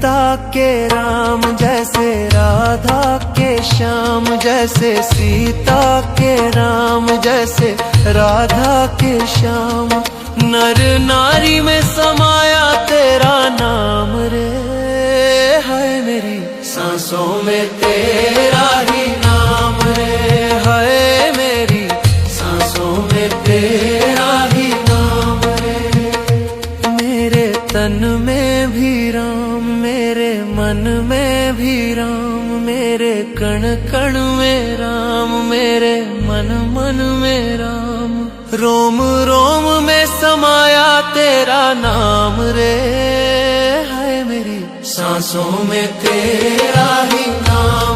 सीता के राम जैसे राधा के श्याम जैसे, सीता के राम जैसे राधा के श्याम। नर नारी में समाया तेरा नाम रे, है मेरी सांसों में तेरा ही नाम रे, है मेरी सांसों में तेरा ही नाम रे। मेरे तन में भी राम, मेरे मन में भी राम, मेरे कण कण में राम, मेरे मन मन में राम। रोम रोम में समाया तेरा नाम रे, है मेरी सांसों में तेरा ही नाम